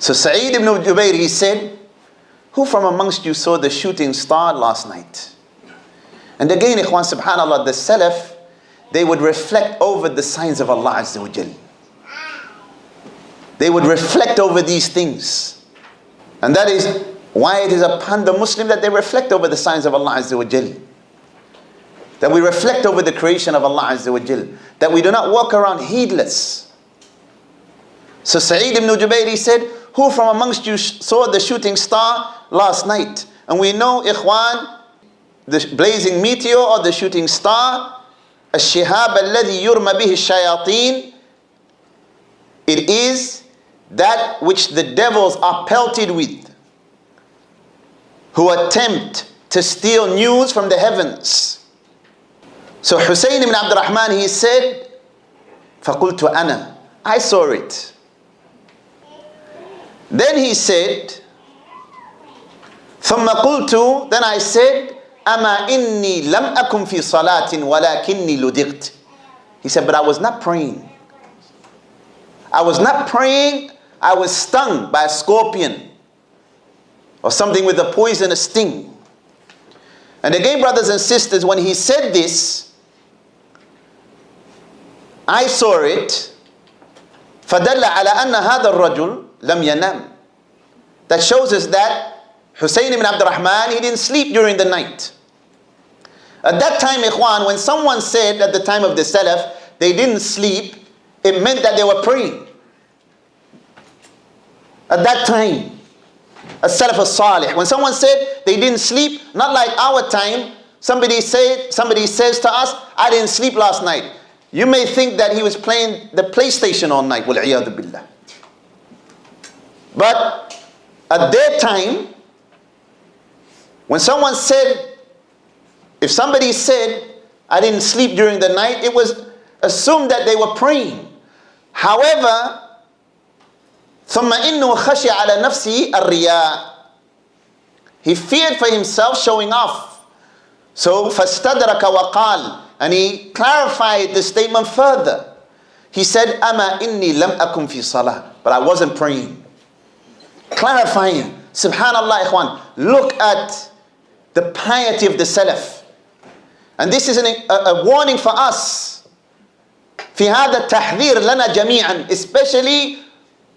So Sa'id ibn Jubayr, he said, who from amongst you saw the shooting star last night? And again, ikhwan, subhanAllah, the Salaf, they would reflect over the signs of Allah Azza wa Jal. They would reflect over these things. And that is why it is upon the Muslim that they reflect over the signs of Allah Azza wa Jal. That we reflect over the creation of Allah Azza wa Jal. That we do not walk around heedless. So Sa'id ibn Jubayr, he said, who from amongst you saw the shooting star last night? And we know, ikhwan, the blazing meteor or the shooting star, الشهاب الذي يرمى به الشياطين, it is that which the devils are pelted with, who attempt to steal news from the heavens. So Hussein ibn Abd al-Rahman, he said, فَقُلْتُ أَنَا, I saw it. Then he said, ثُمَّ قُلْتُ, then I said, أَمَا إِنِّي لَمْ أَكُمْ فِي صَلَاةٍ وَلَكِنِّي لُدِغْتِ. He said, but I was not praying. I was not praying, I was stung by a scorpion or something with a poisonous sting. And again, brothers and sisters, when he said this, I saw it. فَدَلَّ عَلَى أَنَّ هَذَا الرَّجُلُ لَمْ يَنَامْ. That shows us that Hussein ibn Abd al-Rahman, he didn't sleep during the night. At that time, ikhwan, when someone said at the time of the Salaf, they didn't sleep, it meant that they were praying. At that time, As-Salaf as-Salih, when someone said they didn't sleep, not like our time, somebody says to us, I didn't sleep last night. You may think that he was playing the PlayStation all night. وَالْعِيَاذُ بِاللَّهِ. But at their time, when someone said, if somebody said, I didn't sleep during the night, it was assumed that they were praying. However, ثُمَّ إِنُّهُ خَشِيَ عَلَى نَفْسِهِ الرِّيَاء. He feared for himself showing off. So فَاسْتَدْرَكَ وَقَالَ, and he clarified the statement further. He said, أَمَا إِنِّي لَمْ أَكُمْ فِي صَلَاةٍ, but I wasn't praying. Clarifying. Subhanallah, ikhwan. Look at the piety of the Salaf. And this is a warning for us. في هذا التحذير لنا جميعا, especially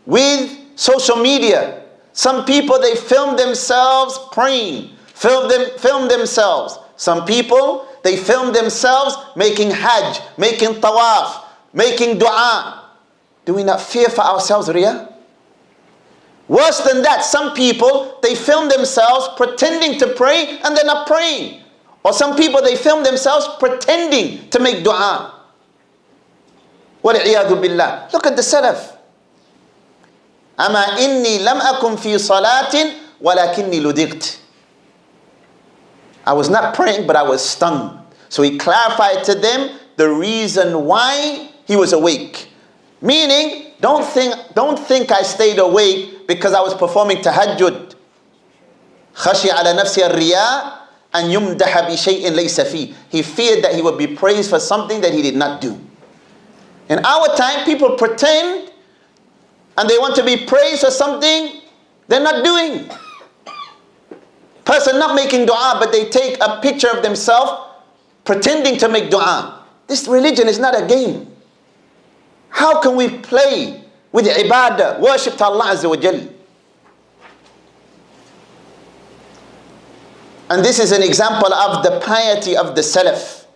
with social media. Some people, they film themselves praying, film themselves. Some people, they film themselves making hajj, making tawaf, making dua. Do we not fear for ourselves Riyaa? Worse than that, some people, they film themselves pretending to pray and they're not praying. Or some people, they film themselves pretending to make dua. وَالْعِيَاذُ بِاللَّهِ. Look at the Salaf. أَمَا إِنِّي لَمْ أَكُمْ فِي صَلَاةٍ وَلَكِنِّي لُدِغْتِ. I was not praying, but I was stung. So he clarified to them the reason why he was awake. Meaning, don't think I stayed awake because I was performing tahajjud. خَشِيَ عَلَى نَفْسِهِ الرِّيَاء أَنْ يُمْدَحَ بِشَيْءٍ لَيْسَ فِيهِ. He feared that he would be praised for something that he did not do. In our time, people pretend and they want to be praised for something they're not doing. Person not making dua, but they take a picture of themselves pretending to make dua. This religion is not a game. How can we play with ibadah, worship to Allah Azza wa Jal? And this is an example of the piety of the Salaf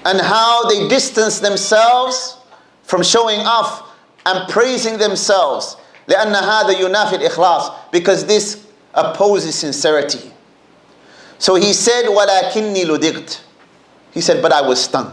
and how they distance themselves from showing off and praising themselves. لأن هذا ينافي الإخلاص, because this opposes sincerity. So he said, وَلَكِنِّي لُدِغْتِ. He said, but I was stung.